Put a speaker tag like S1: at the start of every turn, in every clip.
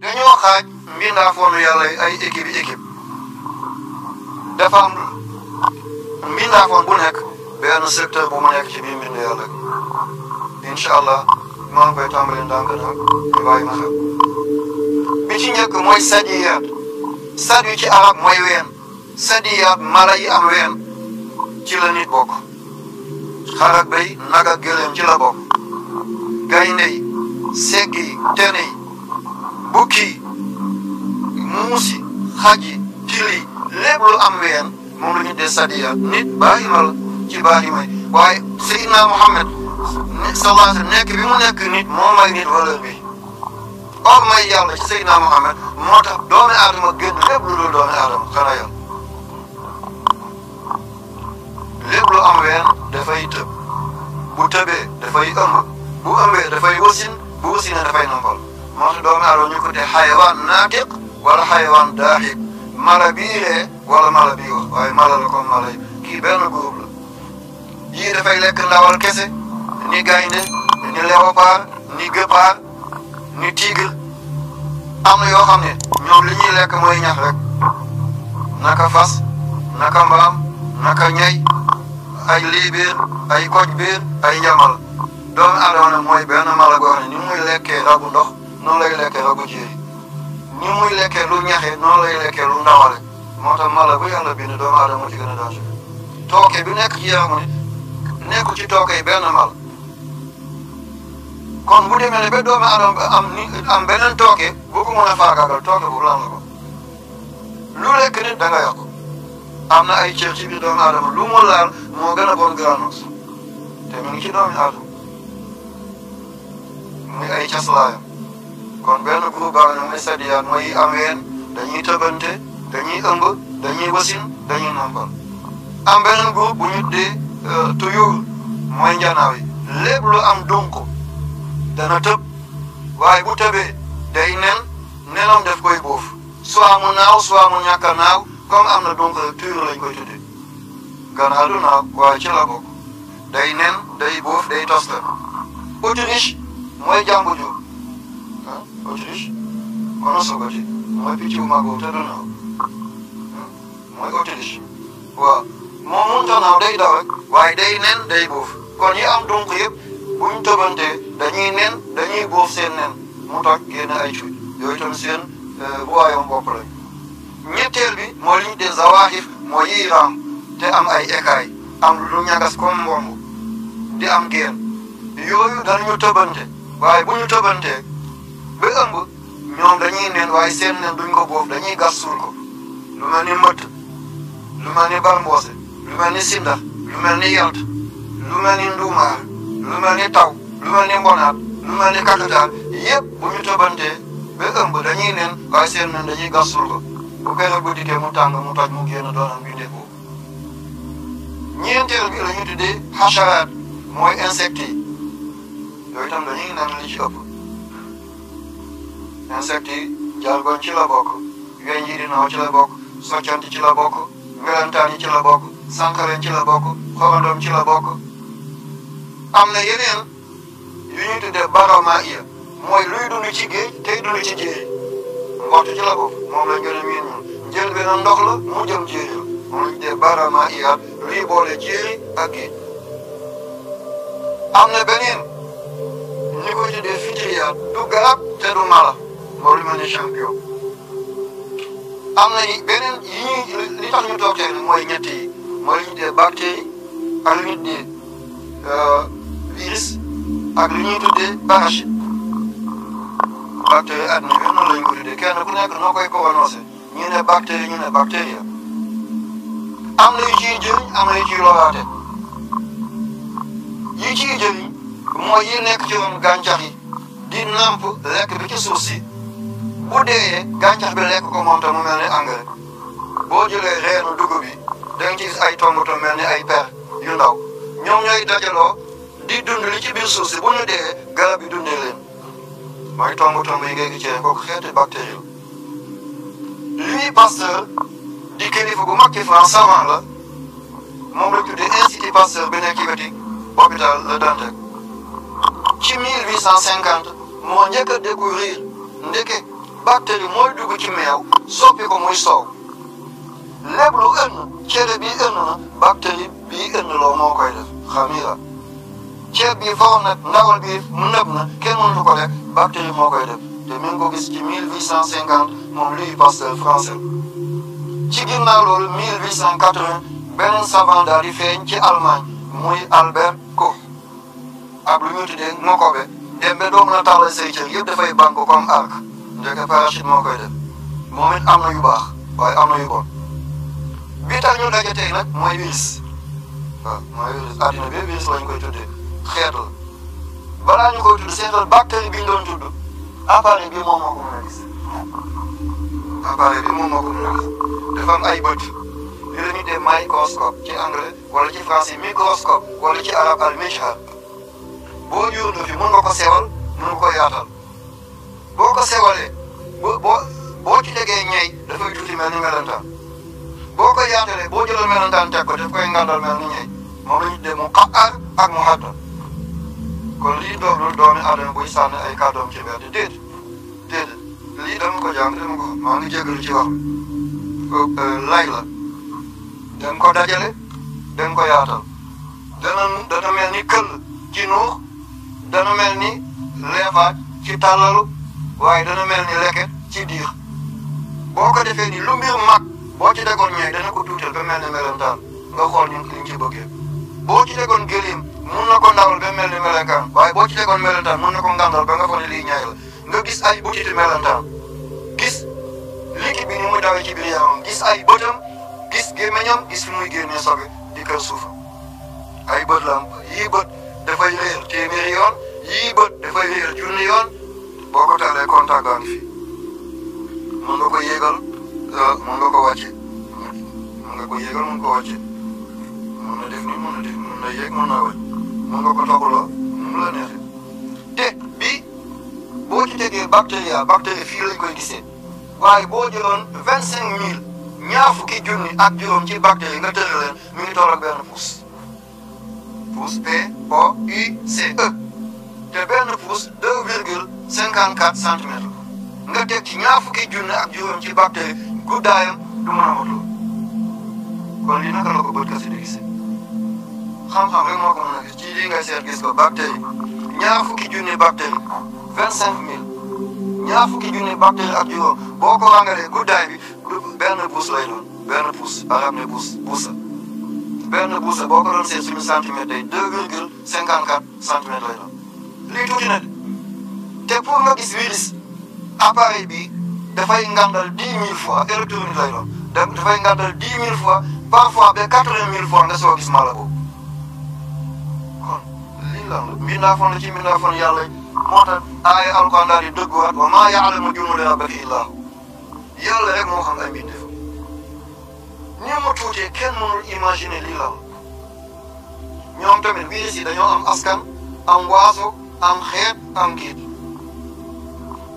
S1: dañoo xaaj mbindaafoonu yàlla ay équipe dafa am mbindaafoon bu nekk benn secteur bu mu nekk ci biir mbind yàlla incha allah maa ngi koy tàmbali ndànk nag ñu bàyyi ma xel bi ci njëkk mooy sadiyaat sadi ci arab mooy ween sadiyaat mala yi am ween ci la nit bokk xar ak béy nag ak gëléem ci la bokk gaynde yi segg yi tene yi bukki muus yi xaj yi til yi lépp lu am ween moom la ñu dee sadiyaat nit bàyyi ma la ci bàyyi may waaye Seydina Muhammad sallallahu alayhi wa sallam nekk bi mu nekk nit moo may nit valeur bi or may yàlla ci Seydina Muhammad moo tax doomi aadama gën lépp lu dul doomi aadama xanaa yàlla lépp lu am ween dafay tëb bu tëbee dafay ëmb bu ëmbee dafay wasin bu wasinee dafay nampal moo tax doomi aadama ñu ko te xayawaan naatiq wala xayawaan daaxiq mala bii ree wala mala bii wax waaye mala la comme mala yi kii benn groupe la yii dafay lekk ndawal kese ni gaynde ni léopard ni guépard ni tigre am na yoo xam ne ñoom li ñuy lekk mooy ñax rek naka fas naka mbaam naka ñay ay liibiir ay koj biir ay njamal doomu aadama nag mooy benn mala goo xam ne ni muy lekkee rabu ndox noonu lay lekkee rabu jéeri ni muy lekkee lu ñaxe noonu lay lekkee lu ndawale moo tax mala bu yàlla bind doomu aadama moo ci gën a danger tooke bi nekk ci yaramu ne nekku ci tooke yi benn mal kon bu demee ne ba doomu aadama am beneen tooke boo ko mën a faagaagal tooke boobu lan la ko lu lekk nit da nga yàqu am na ay cër ci biir doomu aadama lu mu laal moo gën a bon granos te mu ngi ci doomu aadama muy ay caslaayam kon benn groupe baa nga ne muy sadiyaat mooy am ween dañuy tëbante dañuy ëmb dañuy wasin dañuy nampal am beneen groupe bu ñu dee tuyur mooy njanaaw yi lépp lu am dunq dana tëb waaye bu tëbee day nenam def koy boof soit mu naaw soit mu ñàkk a naaw comme am na dunq tuyur lañ koy tuddee gannaaw du naaw waaye ci la bokk day nen day boof day tosta Autriche mooy jàmbu jur Autriche kono sogoti mooy picc bu mag boobu te du naaw mooy Autriche waaw moom mënut a naaw day daw rek waaye day nen day boof kon yi am dunq yëpp bu ñu tëbantee dañuy nen dañuy boof seen nen mu toj génn ay cuuj yooyu tam seen royaume bopp lañ ñetteel bi mooy li ñu des zawahif mooy yiy raam te am ay écailles am lu ñagas comme mbomb di am génn yooyu danañu tëbante waaye bu ñu tëbantee ba ëmb ñoom dañuy nen waaye seen nen duñ ko boof dañuy gas suul ko lu mel ni mbëtt lu mel ni balmboose lu mel ni sindax lu mel ni yalt lu mel ni nduumaar lu mel ni taw lu mel ni mbonaat lu mel ni kakataan yëpp bu ñu tëbantee ba ëmb dañuy nen waaye seen nen dañuy gas suul ko bu keroog bu dikkee mu tàng mu toj mu génn doonam bindee boobu ñeenteel bi la ñu tuddee xacharaat mooy insectes yi yooyu tam dañuy nen li ci ëpp insectes yi jargoñ ci la bokk weñ yi di naaw ci la bokk soccanti ci la bokk melentaan yi ci la bokk sànqalen ci la bokk xorandoom ci la bokk am na yeneen yu ñuy tuddee baromaiya mooy luy dund ci géej tey dund ci jéeri mbott ci la bokk moom lañ gën a miin ñun njël benn ndox la mu jëm jéeri la moom lañ tuddee baromaiya luy boole jéeri ak géej am na beneen ñu koy tuddee fitriyaat du garab te du mala mooy lu mel ni champion am na beneen li tax ñu toog tey mooy ñett yi mooy li ñu tuddee bactérie ak li ñu tuddee virus ak li ñuy tuddee parachute bactérie àdduna bi noonu la ñu ko tuddee kenn ku nekk noo koy prononcé ñu ne bactérie ñu ne bactéria am na yu ciy jëriñ am na yu ciy loraate yi ciy jëriñ mooy yi nekk ci woon gàncax yi di namp lekk bi ci suuf si bu dee gàncax bi lekk ko moom te mu mel ni engrais boo jëlee reenu dugub bi da nga ci gis ay tombato mel ni ay per yu ndaw ñoom ñooy dajaloo di dund li ci biir suuf si bu ñu dee garab yi dundee leen mooy tomb yi ngay gis kooku xeeti bactérie la Louis Pasteur di kilifa bu mag ci France savant la moom la tuddee Institut Pasteur bi nekk ci wetu hôpital Le Dantec ci 1850 moo njëkk a découvrir ndeke bactérie mooy dugg ci meew soppi ko muy soow lépp lu ënn cere bi ënn na bactérie bii ënn loo moo koy def xamira ceeb bi foofu nag ndawal bi mu nëb na kenn mënatu ko lekk bactérie moo koy def te mi ngi ko gis ci 1850 moom Louis Pasteur français ci ginnaaw loolu 1880 beneen savant daal di feeñ ci Allemagne muy Albert Koch ak lu ñu tuddee Mokobe dem ba doo mën a tàllal say cër yëpp dafay banque comme arc ndeke parachute moo koy def moom it am na yu baax waaye am na yu bon bi tax ñu daje tey nag mooy virus waaw mooy virus àddina bi virus lañ koy tuddee xeet la balaa ñu koy tudd seetal bactérie bi ñu doon tudd appareil bi moom moo ko mën a gis appareil bi moom moo ko mën a gis dafa am ay bët li la ñuy dee microscope ci anglais wala ci français microscope wala ci arab al mishhar boo yóorlu fi mun nga ko sewal mun nga ko yaatal boo ko sewalee boo ci tegee ñey dafay tuuti mel ni melentaan boo ko yaatalee boo jëloon melentaan teg ko daf koy ngàndal mel ni ñey moom la ñu dee mu xaar ak mu xatta kon lii doonul doomi aadama buy sànni ay kàddoom ci mbedd déedéet lii dama ko jàng dama ko maa ngi jégalu ci wax lay la dañ ko dajale dañ ko yaatal dana mel ni këll ci nuux dana mel ni leefaat ci tàllalu waaye dana mel ni leket ci diir boo ko defee ni lu mbir mag boo ci degoon ñeeg dana ko tuutal ba mel ni melentaan nga xool ñu liñ ci bëggee boo ci degoon gëlim mun na ko ndawal ba mel ni melentaan waaye boo ci degoon melentaan mun na ko ngàndal ba nga foog ne lii ñaay la nga gis ay butiti melentaan gis liquide bi ni muy dawee ci biir yaramam gis ay bëtam gis gémmiñam gis fi muy génnee sobe di kër suufa ay bët la yii bët dafay réer téeméeri yoon yii bët dafay réer junni yoon boo ko taalee contact gaa ngi fi mun nga ko yéegal mun nga ko wàcce mun nga ko yéegal mun ko wàcce mun na def ni mun na yéeg mun na wàcc mun nga ko toxaloo mu la neexee te bi boo ci tegee bactérie fii lañ koy gisee waaye boo jëloon 25000 ñaar fukki junni ak juróom ci bactérie nga tëral leen mi ngi toll ak benn pouce POUCE te benn pouce 2,54 centimètres nga teg ci ñaar fukki junni ak juróom ci bactérie guddaayam du mën a motul kon lii naka la ko bët kasi di gisee xam-xam rek moo ko mën a gis ci lii ngay seet gis ko bactérie ñaar fukki junni bactérie 25000 ñaar fukki junni bactérie ak juróom boo ko rangalee guddaay bi benn pouce lay doon benn pouce arab ne pouce benn pouce boo ko doon seet suñu centimètre day 2,54 centimètres lay doon lii tuuti na te pour nga gis virus appareil bi dafay ngandal 10 000 fois électronique lay doon dafay ngandal 10 000 fois parfois ba 80 000 fois nga soo gis mala boobu kon lii la mbindaafoon la ci mbindaafoon yàlla moo tax aaya alquran daal di dëgguwaat wa maa yaalamu junuuda rabbika illaa hu yàlla rek moo xam ay mbindeef ni mu tuutee kenn mënul imaginer lii la ñoom tamit virus yi dañoo am askan am waaso am xeet am giit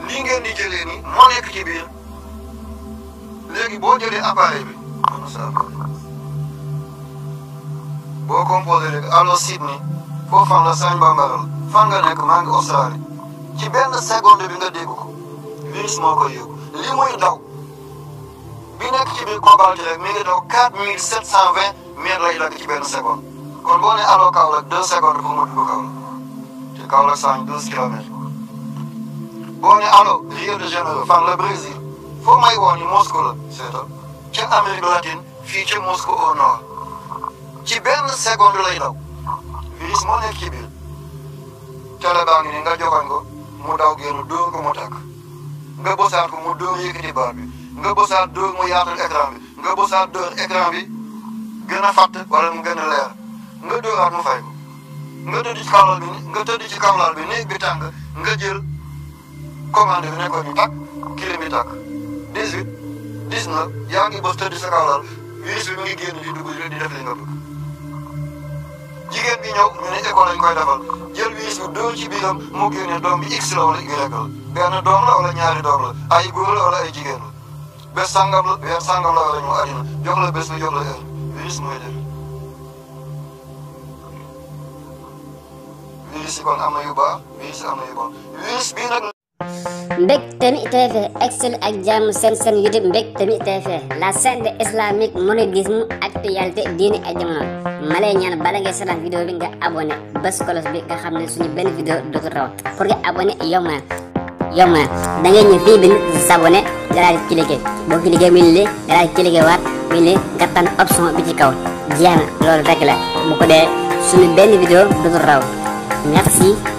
S1: lii ngeen di jëlee ni moo nekk ci biir léegi boo jëlee appareil bi am na sa appareil boo composé léegi allo Sydney foofu fan la Sagne Bambara la fan nga nekk maa ngi Australie ci benn seconde bi nga dégg ko virus moo koy yóbbu li muy daw bi nekk ci biir cobalt rek mi ngi daw 4720 mètres lay dagg ci benn seconde kon boo nee allo Kaolack 2 secondes pour mu dugg Kaolack te Kaolack Sagne 12 kilomètres boo nee allo Rio de Janeiro fan la Brésil foo may woo ni Moscou la seetal ca Amérique latine fii ca Moscou au nord ci benn seconde lay daw virus moo nekk ci biir télé baa ngi ni nga joxoon ko mu daw génn dóor ko mu tàkk nga bosaat ko mu dóor yëkkati baat bi nga bosaat dóor mu yaatal écran bi nga bosaat dóor écran bi gën a fàtt wala mu gën a leer nga dóoraat mu fay ko nga tëdd ci kawlal bi nga tëdd ci kawlal bi néeg bi tàng nga jël commande bi nekkoon ñu tàkk kilim bi tàkk 18 19 yaa ngi bës tëdd sa kawlal virus bi mu ngi génn di dugg di def li nga bëgg jigéen bi ñëw ñu ne école lañ koy defal jël virus bi dóor ci biiram mu génne doom bi x la wala y la benn doom la wala ñaari doom la ay góor la wala ay jigéen la bés sangam la weer sangam la wala ñu àddina jox la bés bi jox la heure virus mooy def virus yi kon am na yu baax virus yi am na yu bon virus bii nag
S2: Mbectemi TV excel ak jàmm seen YouTube Mbectemi TV la chaîne de islamique mouridisme actualité diine ak jamono ma lay ñaan bala ngay seetaan vidéo bi nga abonné bés kolos bi nga xam ne suñu benn vidéo dootul raw pour nga abonné yomb na da ngay ñëw fii bi s'abonné nga daal di cliquer boo cliquer mi li nga daal di cliquer waat mi li nga tànn option bi ci kaw jeex na loolu rek la bu ko dee suñu benn vidéo dootul raw merci.